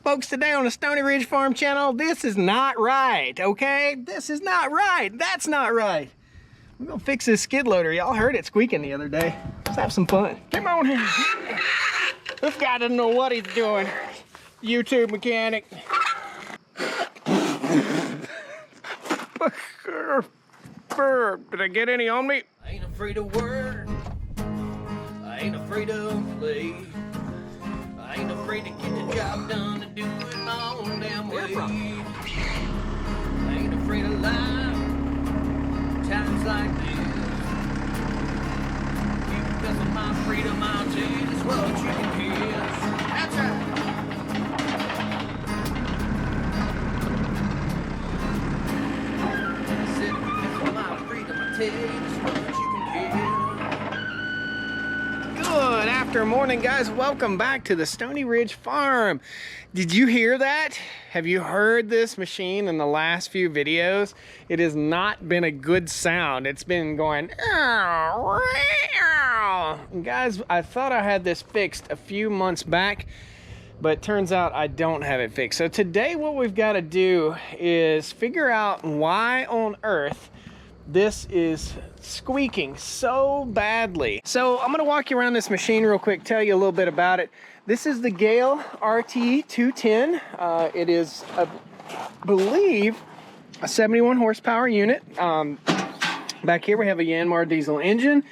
Folks, today on the Stoney Ridge Farm channel, this is not right, okay? This is not right. That's not right. We're gonna fix this skid loader. Y'all heard it squeaking the other day. Let's have some fun. Come on here. This guy doesn't know what he's doing. YouTube mechanic. Did I get any on me? I ain't afraid of work. I ain't afraid of play. I ain't afraid to get the job done and do it my own damn way. I ain't afraid of life. Times like this. Because of my freedom, I'll tell you just what you can kiss. That's right. I said because of my freedom, I'll tell you just what you can kiss. Good after morning, guys. Welcome back to the Stoney Ridge Farm. Did you hear that? Have you heard this machine in the last few videos? It has not been a good sound. It's been going, and guys, I thought I had this fixed a few months back, but turns out I don't have it fixed. So today what we've got to do is figure out why on earth this is squeaking so badly. So I'm gonna walk you around this machine real quick, tell you a little bit about it. This is the Gale RT210. It is, I believe, a 71 horsepower unit. Back here we have a Yanmar diesel engine.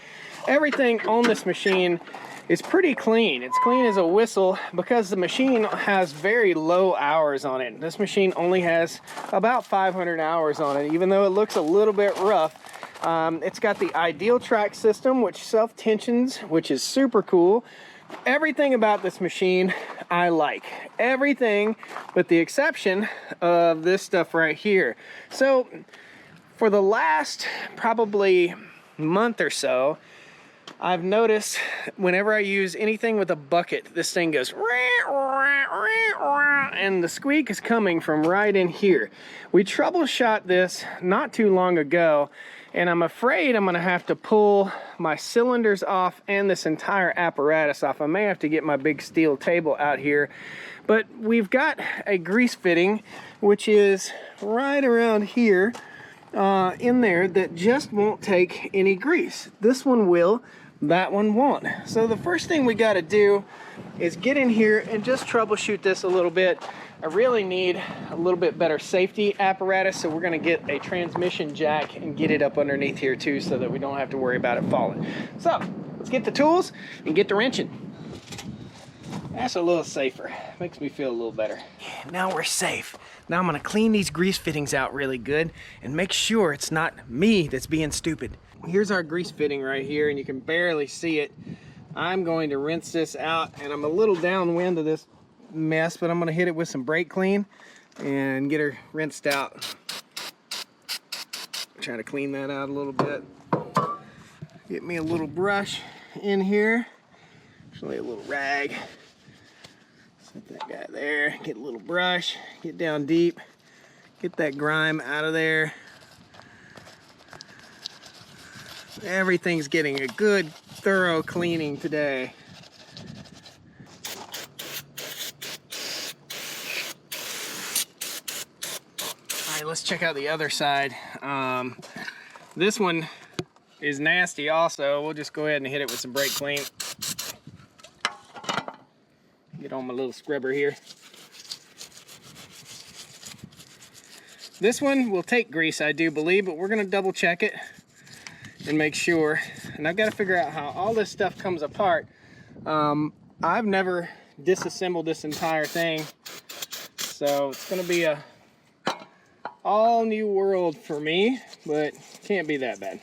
Everything on this machine is pretty clean. It's clean as a whistle because the machine has very low hours on it. This machine only has about 500 hours on it, even though it looks a little bit rough. It's got the ideal track system, which self-tensions, which is super cool. Everything about this machine I like. Everything but the exception of this stuff right here. So for the last probably month or so, I've noticed whenever I use anything with a bucket, this thing goes, and the squeak is coming from right in here. We troubleshot this not too long ago, and I'm afraid I'm gonna have to pull my cylinders off and this entire apparatus off. I may have to get my big steel table out here, but we've got a grease fitting, which is right around here in there, that just won't take any grease. This one will, that one won't. So the first thing we got to do is get in here and just troubleshoot this a little bit. I really need a little bit better safety apparatus, so we're going to get a transmission jack and get it up underneath here too, so that we don't have to worry about it falling. So let's get the tools and get to wrenching. That's a little safer. Makes me feel a little better. Now we're safe. Now I'm gonna clean these grease fittings out really good and make sure it's not me that's being stupid. Here's our grease fitting right here, and you can barely see it. I'm going to rinse this out, and I'm a little downwind of this mess, but I'm gonna hit it with some brake clean and get her rinsed out. Try to clean that out a little bit. Get me a little brush in here. Actually a little rag. Set that guy there, get a little brush, get down deep, get that grime out of there. Everything's getting a good, thorough cleaning today. All right, let's check out the other side. This one is nasty also. We'll just go ahead and hit it with some brake clean. Get on my little scrubber here. This one will take grease, I do believe, but we're gonna double check it and make sure. And I've got to figure out how all this stuff comes apart. I've never disassembled this entire thing, so it's gonna be a all new world for me, but can't be that bad.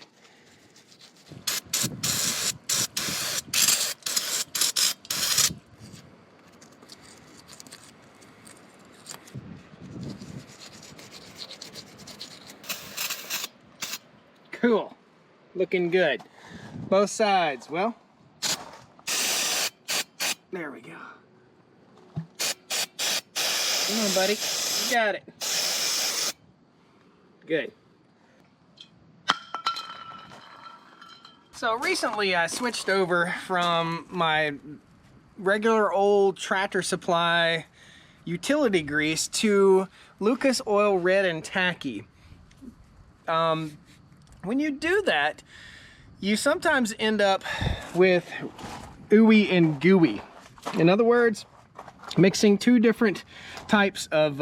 Cool, looking good. Both sides, well, there we go. Come on, buddy, you got it. Good. So recently I switched over from my regular old Tractor Supply utility grease to Lucas Oil Red and Tacky. When you do that, you sometimes end up with ooey and gooey. In other words, mixing two different types of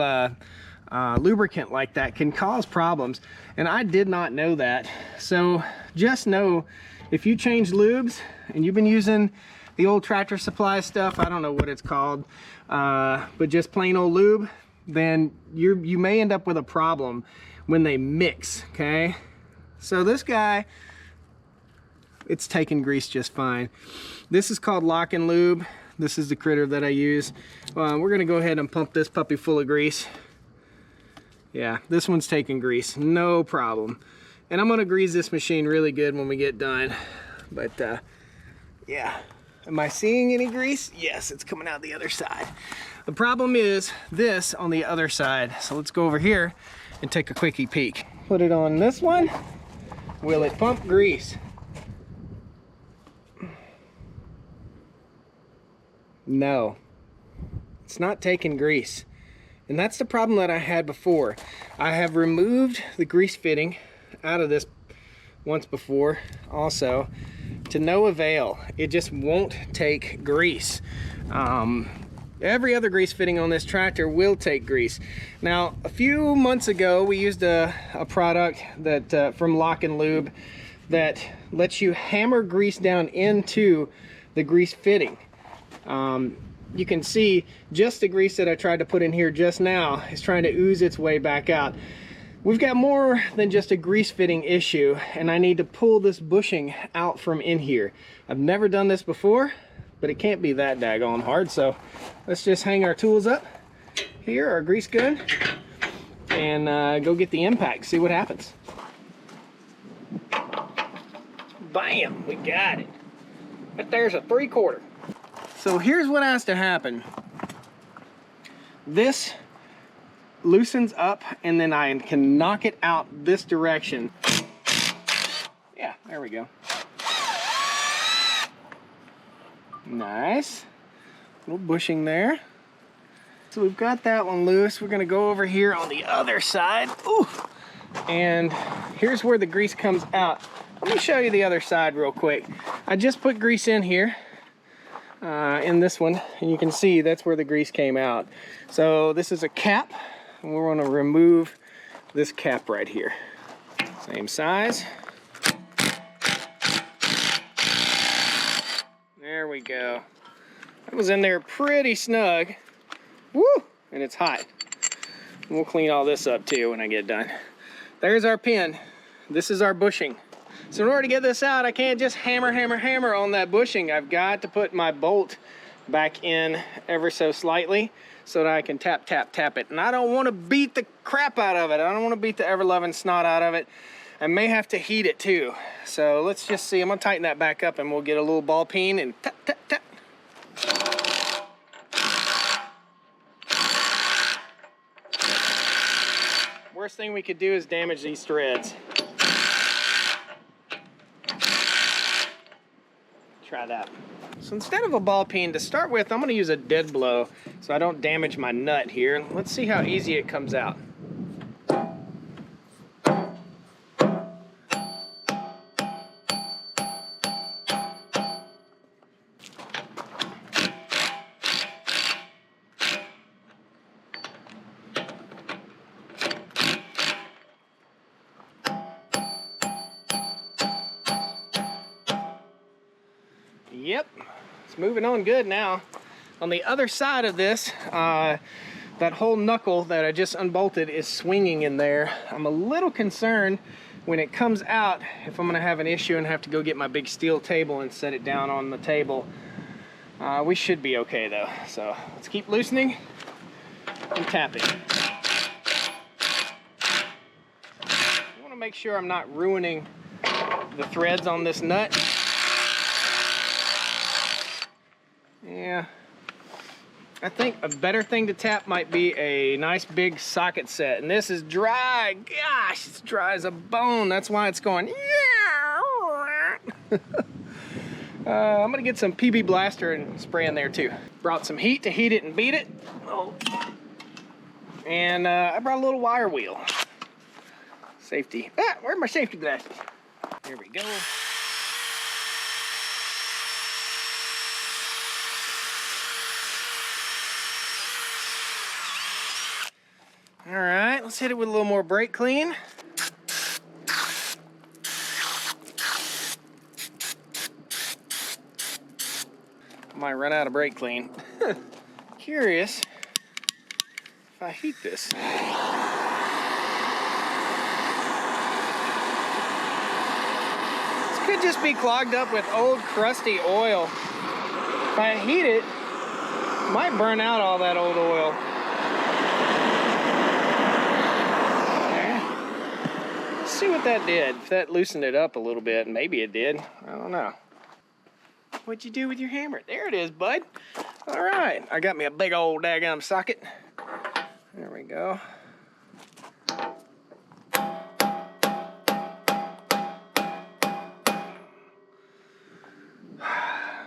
lubricant like that can cause problems, and I did not know that. So just know, if you change lubes and you've been using the old Tractor Supply stuff, I don't know what it's called, but just plain old lube, then you may end up with a problem when they mix, okay? So this guy, it's taking grease just fine. This is called Lock and Lube. This is the critter that I use. We're gonna go ahead and pump this puppy full of grease. Yeah, this one's taking grease, no problem. And I'm gonna grease this machine really good when we get done. But yeah, am I seeing any grease? Yes, it's coming out the other side. The problem is this on the other side. So let's go over here and take a quickie peek. Put it on this one. Will it pump grease? No, it's not taking grease. And that's the problem that I had before. I have removed the grease fitting out of this once before also, to no avail. It just won't take grease. Every other grease fitting on this tractor will take grease. Now, a few months ago, we used a product that from Lock and Lube that lets you hammer grease down into the grease fitting. You can see just the grease that I tried to put in here just now is trying to ooze its way back out. We've got more than just a grease fitting issue, and I need to pull this bushing out from in here. I've never done this before, but it can't be that daggone hard, so let's just hang our tools up here, our grease gun, and go get the impact, see what happens. Bam, we got it. But there's a 3/4. So here's what has to happen. This loosens up, and then I can knock it out this direction. Yeah, there we go. Nice. Little bushing there. So we've got that one loose. We're gonna go over here on the other side. Ooh. And here's where the grease comes out. Let me show you the other side real quick. I just put grease in here. In this one, and you can see that's where the grease came out. So this is a cap, and we're going to remove this cap right here. Same size. There we go. That was in there pretty snug. Woo! And it's hot. We'll clean all this up too when I get done. There's our pin. This is our bushing. So in order to get this out, I can't just hammer on that bushing. I've got to put my bolt back in ever so slightly so that I can tap it. And I don't want to beat the crap out of it. I don't want to beat the ever-loving snot out of it. I may have to heat it too. So let's just see. I'm gonna tighten that back up, and we'll get a little ball peen and tap, tap, tap. Worst thing we could do is damage these threads. Try that. So instead of a ball peen, to start with, I'm going to use a dead blow so I don't damage my nut here. Let's see how easy it comes out. Yep, it's moving on good now. On the other side of this, that whole knuckle that I just unbolted is swinging in there. I'm a little concerned when it comes out if I'm gonna have an issue and have to go get my big steel table and set it down on the table. We should be okay though. So let's keep loosening and tapping. I wanna make sure I'm not ruining the threads on this nut. Yeah, I think a better thing to tap might be a nice big socket set. And this is dry. Gosh, it's dry as a bone. That's why it's going. I'm gonna get some PB Blaster and spray in there too. Brought some heat to heat it and beat it. Oh, And I brought a little wire wheel. Safety. Ah, where's my safety glasses? Here we go. All right, let's hit it with a little more brake clean. Might run out of brake clean. Curious if I heat this. This could just be clogged up with old crusty oil. If I heat it, it might burn out all that old oil. Okay. Let's see what that did. If that loosened it up a little bit, maybe it did. I don't know. What'd you do with your hammer? There it is, bud. All right, I got me a big old daggum socket. There we go.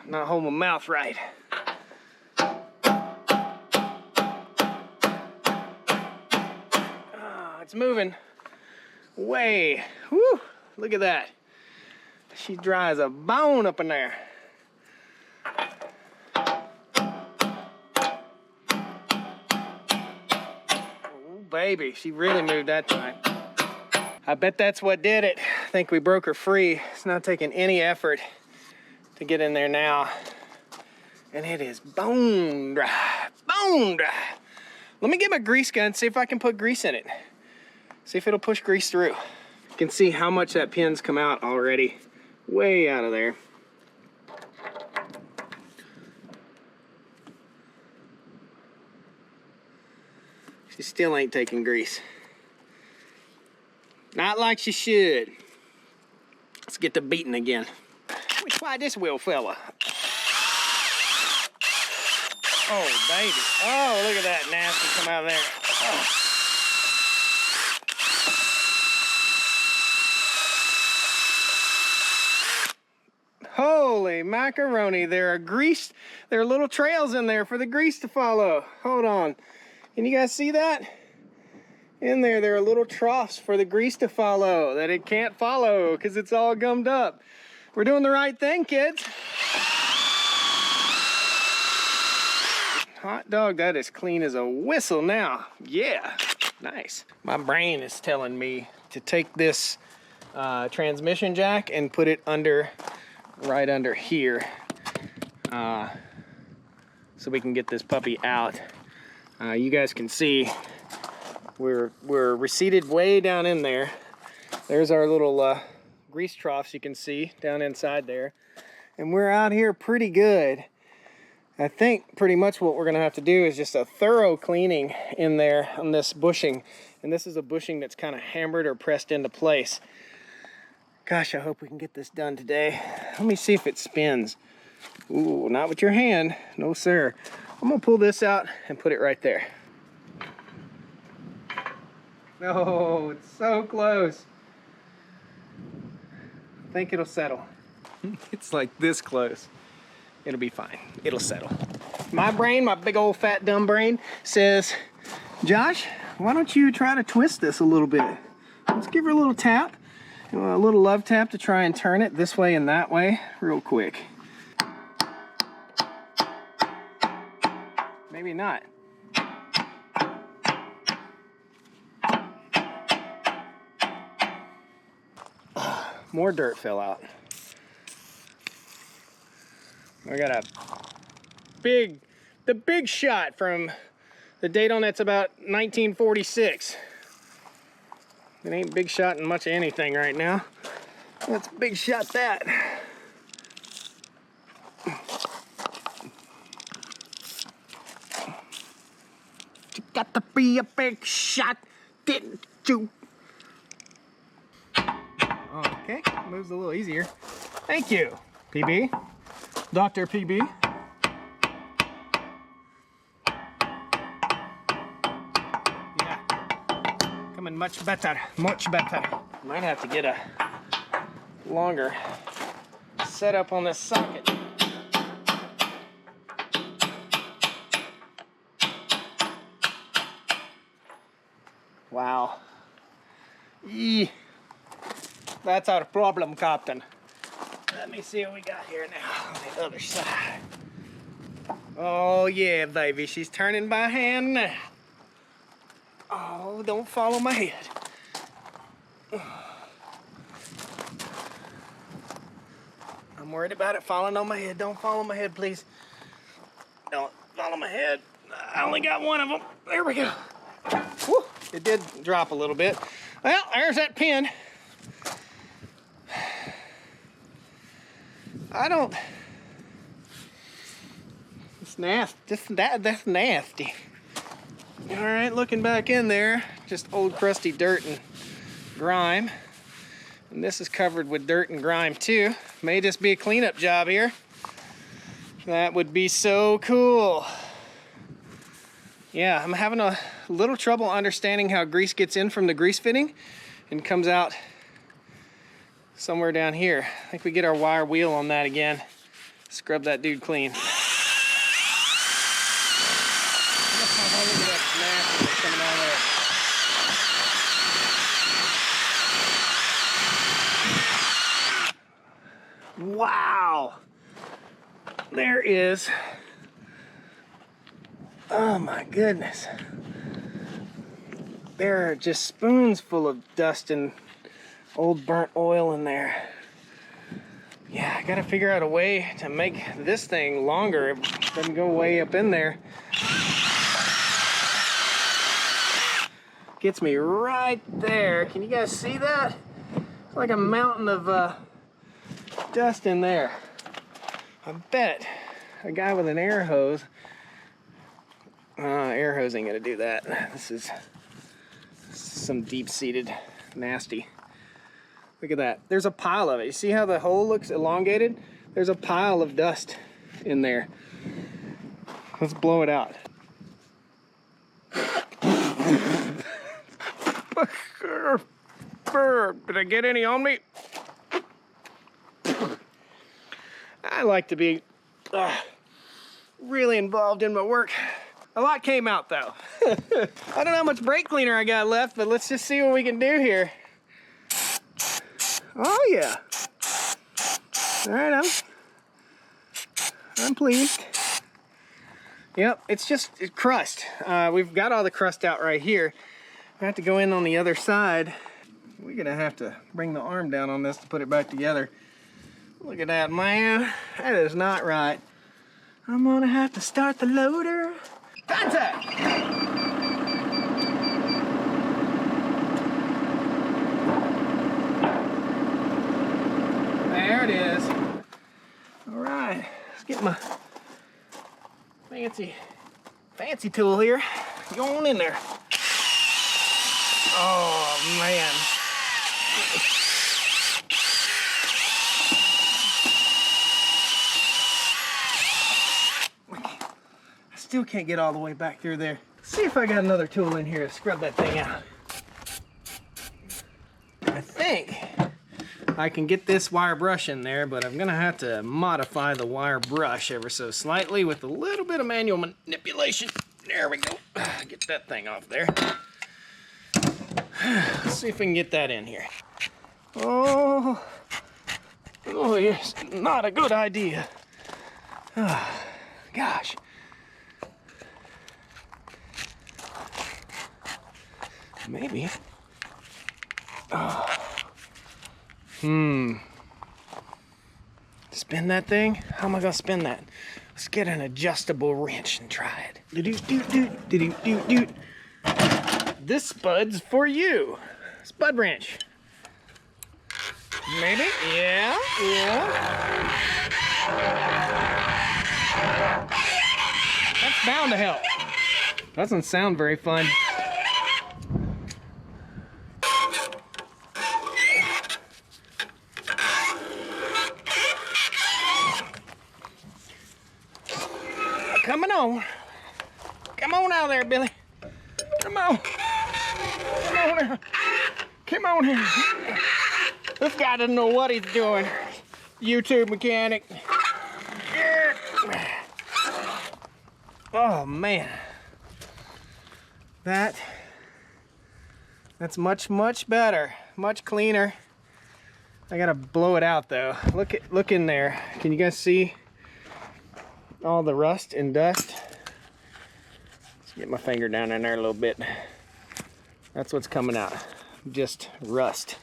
Not holding my mouth right. It's moving way. Whew, look at that. She's dry as a bone up in there. Baby, she really moved that time. I bet that's what did it. I think we broke her free. It's not taking any effort to get in there now. And it is bone dry, bone dry. Let me get my grease gun, see if I can put grease in it. See if it'll push grease through. You can see how much that pin's come out already. Way out of there. She still ain't taking grease. Not like she should. Let's get to beating again. Which way this wheel fella? Oh, baby. Oh, look at that nasty come out of there. Oh. Holy macaroni. There are little trails in there for the grease to follow. Hold on. Can you guys see that? In there are little troughs for the grease to follow that it can't follow because it's all gummed up. We're doing the right thing, kids. Hot dog, that is clean as a whistle now. Yeah, nice. My brain is telling me to take this transmission jack and put it right under here so we can get this puppy out. You guys can see we're receded way down in there. There's our little grease troughs you can see down inside there. And we're out here pretty good. I think pretty much what we're gonna have to do is just a thorough cleaning in there on this bushing. And this is a bushing that's kind of hammered or pressed into place. Gosh, I hope we can get this done today. Let me see if it spins. Ooh, not with your hand. No, sir. I'm gonna pull this out and put it right there. No, it's so close. I think it'll settle. It's like this close. It'll be fine. It'll settle. My brain, my big old fat dumb brain says, Josh, why don't you try to twist this a little bit? Let's give her a little tap. A little love tap to try and turn it this way and that way real quick. Maybe not. More dirt fell out. We got the big shot from the date on that's about 1946. It ain't big shot in much of anything right now. Let's big shot that. You got to be a big shot, didn't you? Okay, moves a little easier. Thank you, PB. Dr. PB. Yeah, coming much better, much better. Might have to get a longer setup on this socket. Wow. Eee. That's our problem, Captain. Let me see what we got here now on the other side. Oh yeah, baby, she's turning by hand now. Oh, don't follow my head. I'm worried about it falling on my head. Don't follow my head, please. Don't follow my head. I only got one of them. There we go. Whew, it did drop a little bit. Well, there's that pin. It's nasty. That's nasty. All right, looking back in there, just old crusty dirt and grime. And this is covered with dirt and grime too. May just be a cleanup job here. That would be so cool. Yeah, I'm having a little trouble understanding how grease gets in from the grease fitting and comes out somewhere down here. I think we get our wire wheel on that again. Scrub that dude clean. Wow! There is, oh my goodness. There are just spoons full of dust and old burnt oil in there. Yeah, I gotta figure out a way to make this thing longer. It doesn't go way up in there. Gets me right there. Can you guys see that? It's like a mountain of dust in there. I bet a guy with an air hose, air hose ain't gonna do that. This is some deep-seated nasty. Look at that. There's a pile of it. You see how the hole looks elongated? There's a pile of dust in there. Let's blow it out. Did I get any on me? I like to be really involved in my work. A lot came out though. I don't know how much brake cleaner I got left, but let's just see what we can do here. Oh yeah. All right, I'm pleased. Yep, it's just crust. We've got all the crust out right here. I have to go in on the other side. We're gonna have to bring the arm down on this to put it back together. Look at that, man. That is not right. I'm gonna have to start the loader. Contact! There it is. All right, let's get my fancy tool here. Go on in there. Oh, man. I still can't get all the way back through there. See if I got another tool in here to scrub that thing out. I think I can get this wire brush in there, but I'm gonna have to modify the wire brush ever so slightly with a little bit of manual manipulation. There we go. Get that thing off there. Let's see if we can get that in here. Oh, yes, not a good idea. Oh, gosh. Maybe. Spin that thing? How am I gonna spin that? Let's get an adjustable wrench and try it. Do-do-do-do, This spud's for you. Spud wrench. Maybe? Yeah. That's bound to help. Doesn't sound very fun. Coming on. Come on out there, Billy. Come on. Come on here. Come on here. This guy doesn't know what he's doing. YouTube mechanic. Oh, man. That That's much, much better. Much cleaner. I gotta blow it out though. Look in there. Can you guys see all the rust and dust? Let's get my finger down in there a little bit. That's what's coming out. Just rust.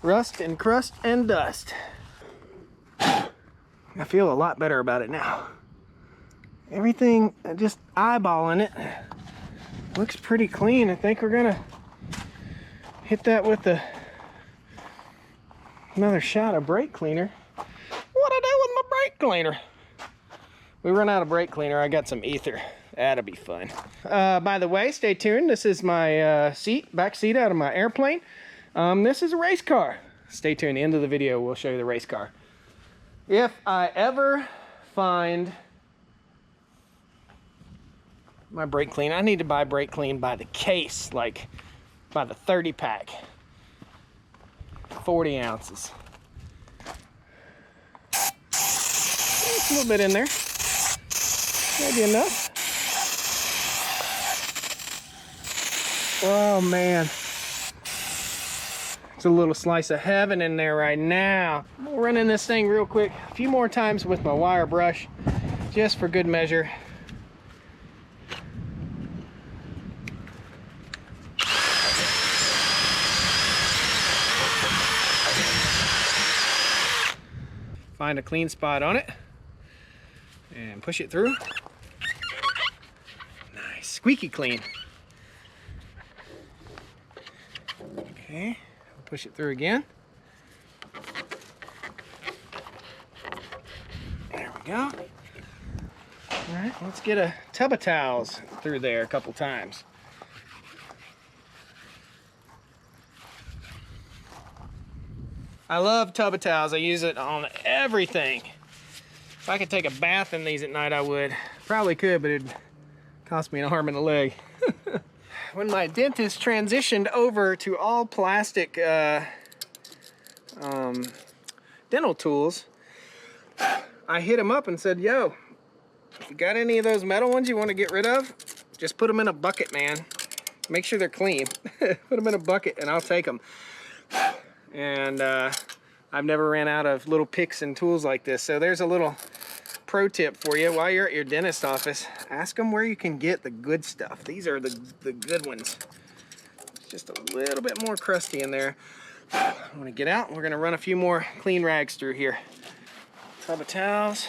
Rust and crust and dust. I feel a lot better about it now. Everything, just eyeballing it, looks pretty clean. I think we're gonna hit that with another shot of brake cleaner. What'd I do with my brake cleaner? We run out of brake cleaner. I got some ether. That'll be fun. By the way, stay tuned. This is my back seat out of my airplane. This is a race car. Stay tuned. The end of the video, we'll show you the race car. If I ever find my brake clean, I need to buy brake clean by the case, like by the 30 pack. 40 ounces. Just a little bit in there. Maybe enough. Oh man. It's a little slice of heaven in there right now. I'm running this thing real quick a few more times with my wire brush, just for good measure. Find a clean spot on it and push it through. Nice, squeaky clean. Okay, push it through again. There we go. All right, let's get a tub of towels through there a couple times. I love tub of towels. I use it on everything. If I could take a bath in these at night, I would. Probably could, but it'd cost me an arm and a leg. When my dentist transitioned over to all plastic dental tools, I hit him up and said, yo, if you got any of those metal ones you want to get rid of, just put them in a bucket, man. Make sure they're clean. Put them in a bucket and I'll take them. And I've never ran out of little picks and tools like this. So there's a little pro tip for you. While you're at your dentist office, ask them where you can get the good stuff. These are the good ones. It's just a little bit more crusty in there. I'm gonna get out. We're gonna run a few more clean rags through here. Tub of towels.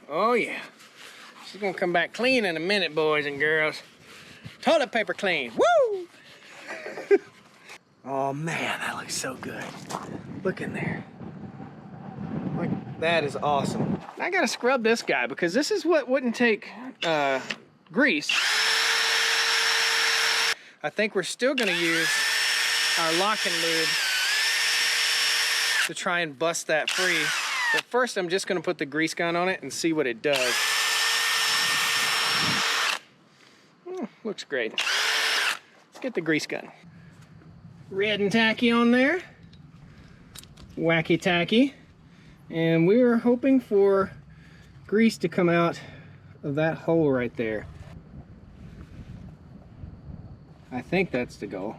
Oh yeah. She's gonna come back clean in a minute, boys and girls. Toilet paper clean, woo! Oh man, that looks so good. Look in there. Like, that is awesome. I gotta scrub this guy because this is what wouldn't take grease. I think we're still gonna use our lock and lube to try and bust that free. But first I'm just gonna put the grease gun on it and see what it does. Looks great. Let's get the grease gun. Red and tacky on there. Wacky tacky. And we are hoping for grease to come out of that hole right there. I think that's the goal.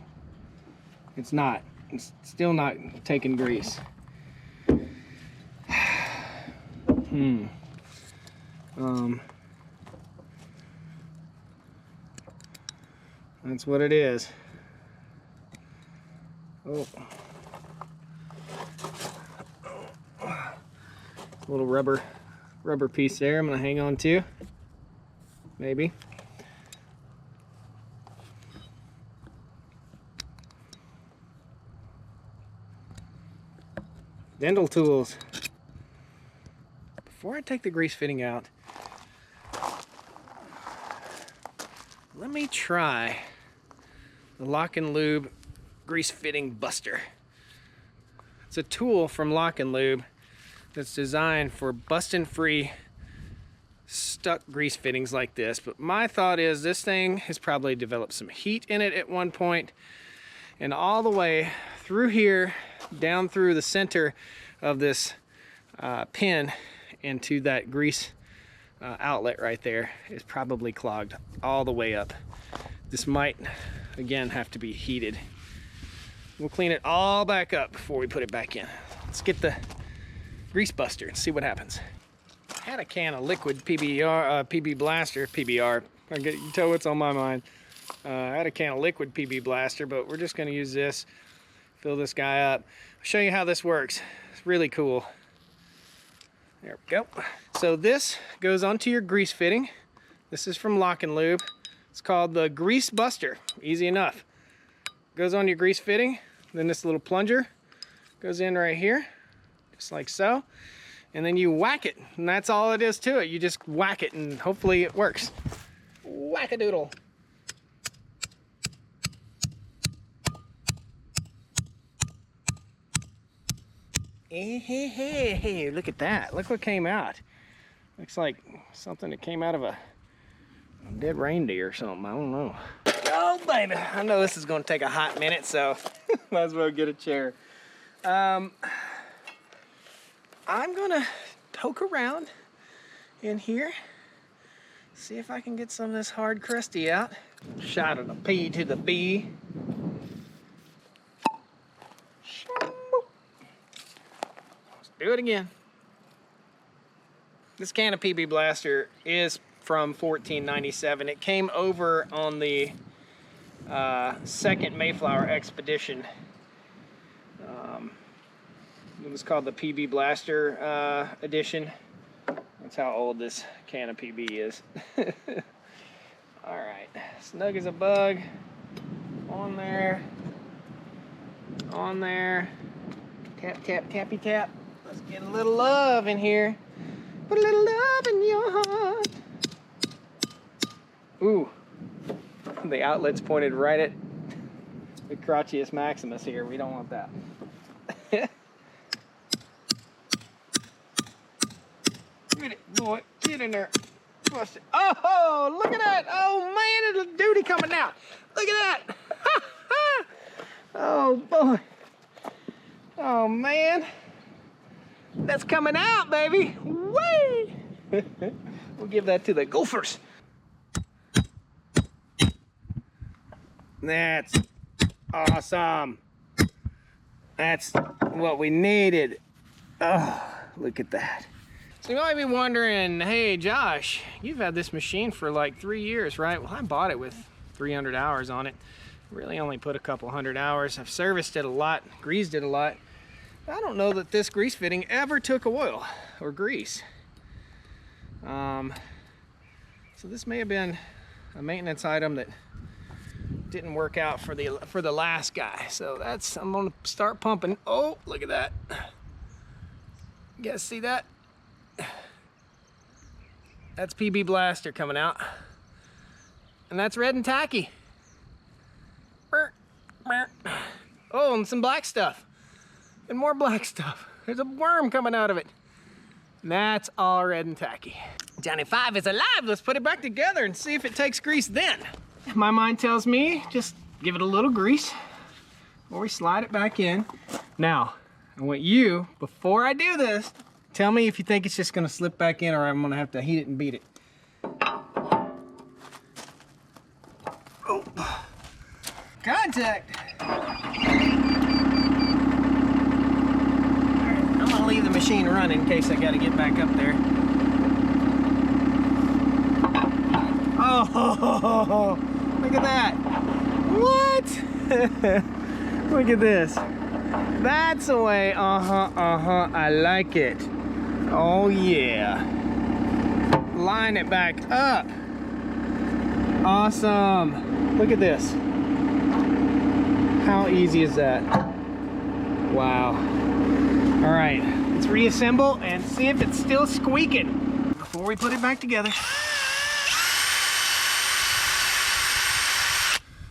It's not. It's still not taking grease. That's what it is. Oh. Little rubber piece there I'm gonna hang on to. Maybe. Dental tools. Before I take the grease fitting out, let me try the Lock and Lube grease fitting buster. It's a tool from Lock and Lube that's designed for busting free stuck grease fittings like this. But my thought is this thing has probably developed some heat in it at one point, and all the way through here, down through the center of this pin into that grease outlet right there is probably clogged all the way up. This might, again, have to be heated. We'll clean it all back up before we put it back in. Let's get the grease buster and see what happens. I had a can of liquid PB Blaster, PBR. You can tell what's on my mind. I had a can of liquid PB Blaster, but we're just gonna use this, fill this guy up. I'll show you how this works. It's really cool. There we go. So this goes onto your grease fitting. This is from Lock and Lube. It's called the Grease Buster. Easy enough. Goes on your grease fitting. Then this little plunger goes in right here, just like so. And then you whack it, and that's all it is to it. You just whack it, and hopefully it works. Whack-a-doodle. Hey, look at that. Look what came out. Looks like something that came out of a dead reindeer or something. I don't know. Oh, baby. I know this is going to take a hot minute, so might as well get a chair. I'm going to poke around in here, see if I can get some of this hard crusty out. Shot of the P to the B. Let's do it again. This can of PB Blaster is from 1497. It came over on the second Mayflower expedition. It was called the PB Blaster edition. That's how old this can of PB is. All right, snug as a bug. On there. On there. Tap, tap, tappy, tap. Let's get a little love in here. Put a little love in your heart. Ooh, the outlet's pointed right at the Crotchius Maximus here. We don't want that. Get it, boy. Get in there. Bust it. Oh, look at that. Oh, man, little duty coming out. Look at that. Oh, boy. Oh, man. That's coming out, baby. Whee! We'll give that to the Gophers. That's awesome. That's what we needed. Oh, look at that. So you might be wondering, hey Josh, you've had this machine for like 3 years, right? Well, I bought it with 300 hours on it. Really only put a couple hundred hours. I've serviced it a lot, greased it a lot. I don't know that this grease fitting ever took oil or grease. So this may have been a maintenance item that didn't work out for the last guy. So that's, I'm gonna start pumping. Oh, look at that. You guys see that? That's PB Blaster coming out. And that's red and tacky. Oh, and some black stuff. And more black stuff. There's a worm coming out of it. And that's all red and tacky. Johnny 5 is alive. Let's put it back together and see if it takes grease then. My mind tells me just give it a little grease or we slide it back in. Now, I want you, before I do this, tell me if you think it's just gonna slip back in or I'm gonna have to heat it and beat it. Oh. Contact. I'm gonna leave the machine running in case I gotta get back up there. Oh, look at that. What? Look at this. That's the way, I like it. Oh yeah. Line it back up. Awesome. Look at this. How easy is that? Wow. All right, let's reassemble and see if it's still squeaking before we put it back together.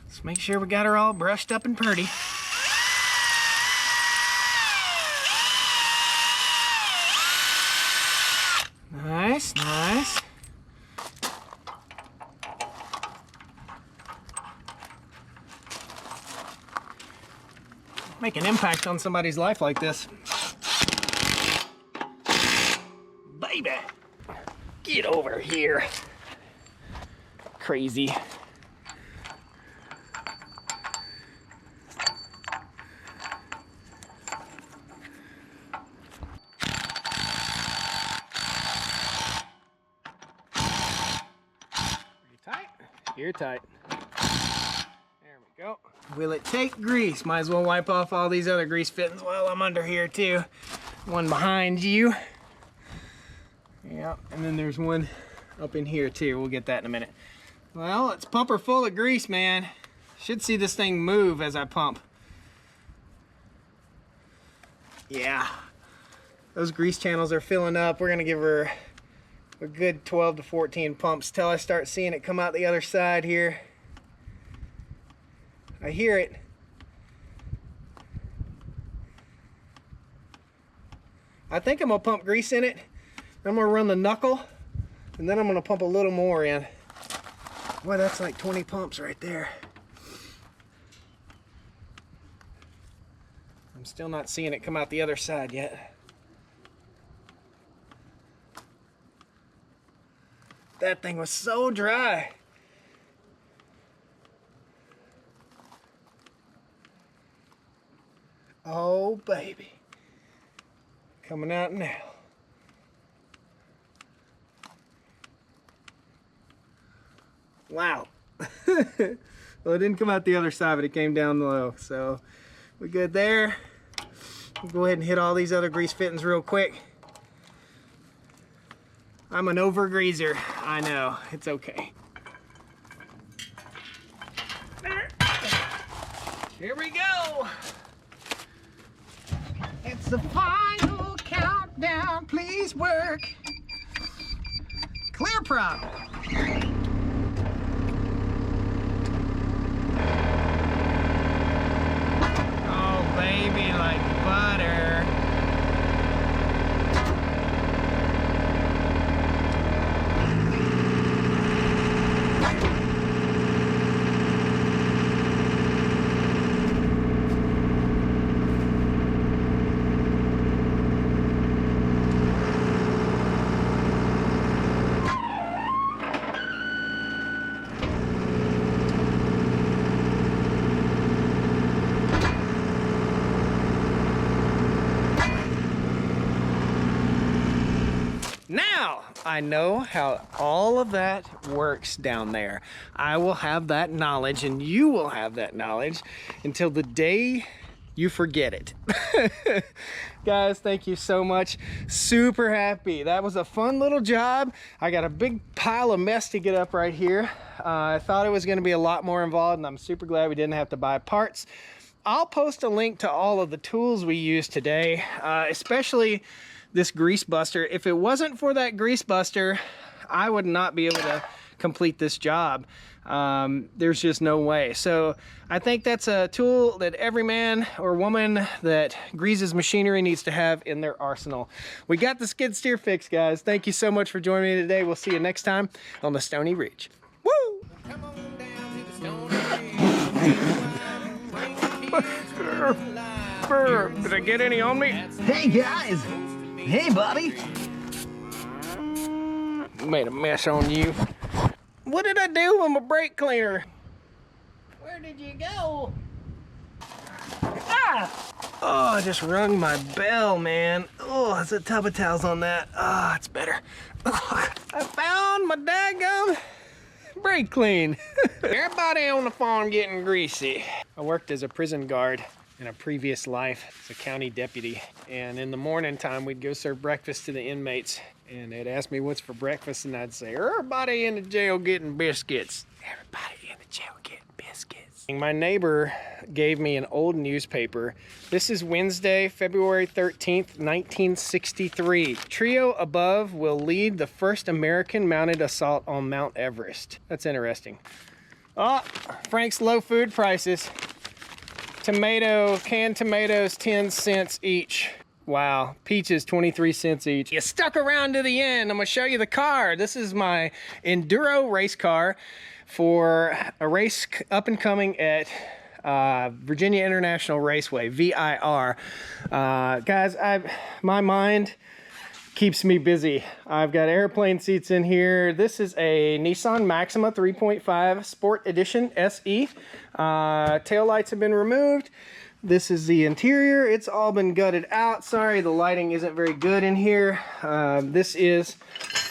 Let's make sure we got her all brushed up and pretty. Nice, nice. Make an impact on somebody's life like this. Baby. Get over here. Crazy. You're tight. There we go. Will it take grease? Might as well wipe off all these other grease fittings while I'm under here too. One behind you. Yeah, and then there's one up in here too. We'll get that in a minute. Well, it's pumper full of grease, man. Should see this thing move as I pump. Yeah, those grease channels are filling up. We're gonna give her a good 12 to 14 pumps till I start seeing it come out the other side here. I hear it. I think I'm gonna pump grease in it. I'm gonna run the knuckle, and then I'm gonna pump a little more in. Boy, that's like 20 pumps right there. I'm still not seeing it come out the other side yet. That thing was so dry. Oh, baby. Coming out now. Wow. Well, it didn't come out the other side, but it came down low. So we good there. We'll go ahead and hit all these other grease fittings real quick. I'm an over-greaser. I know. It's okay. There. Here we go. It's the final countdown. Please work. Clear prop. Oh, baby, like butter. Now I know how all of that works down there. I will have that knowledge, and you will have that knowledge until the day you forget it. Guys, thank you so much. Super happy. That was a fun little job. I got a big pile of mess to get up right here. I thought it was going to be a lot more involved, and I'm super glad we didn't have to buy parts. I'll post a link to all of the tools we used today, especially this grease buster. If it wasn't for that grease buster, I would not be able to complete this job. There's just no way. So I think that's a tool that every man or woman that greases machinery needs to have in their arsenal. We got the skid steer fixed, guys. Thank you so much for joining me today. We'll see you next time on the Stoney Ridge. Woo! Come on down to the Stoney Ridge. Did I get any on me? Hey guys! Hey buddy! Made a mess on you. What did I do with my brake cleaner? Where did you go? Ah! Oh, I just rung my bell, man. Oh, there's a tub of towels on that. Ah, it's better. Oh, I found my daggum brake clean. Everybody on the farm getting greasy. I worked as a prison guard in a previous life as a county deputy, and in the morning time we'd go serve breakfast to the inmates, and they'd ask me what's for breakfast, and I'd say, everybody in the jail getting biscuits. Everybody in the jail getting biscuits. My neighbor gave me an old newspaper. This is Wednesday, February 13th, 1963. Trio above will lead the first American mounted assault on Mount Everest. That's interesting. Oh, Frank's low food prices. Canned tomatoes, 10 cents each. Wow, peaches, 23 cents each. You stuck around to the end. I'm gonna show you the car. This is my Enduro race car for a race up and coming at Virginia International Raceway, VIR. Guys, my mind keeps me busy. I've got airplane seats in here. This is a Nissan Maxima 3.5 Sport Edition SE. Tail lights have been removed. This is the interior. It's all been gutted out. Sorry, the lighting isn't very good in here. This is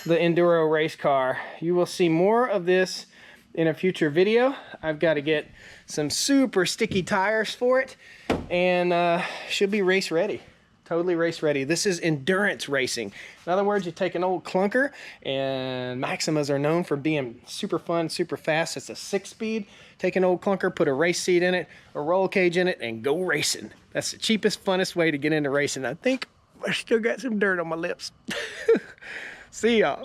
the Enduro race car. You will see more of this in a future video. I've got to get some super sticky tires for it, and should be race ready. Totally race ready. This is endurance racing. In other words, you take an old clunker, and Maximas are known for being super fun, super fast. It's a 6-speed. Take an old clunker, put a race seat in it, a roll cage in it, and go racing. That's the cheapest, funnest way to get into racing. I think I still got some dirt on my lips. See y'all.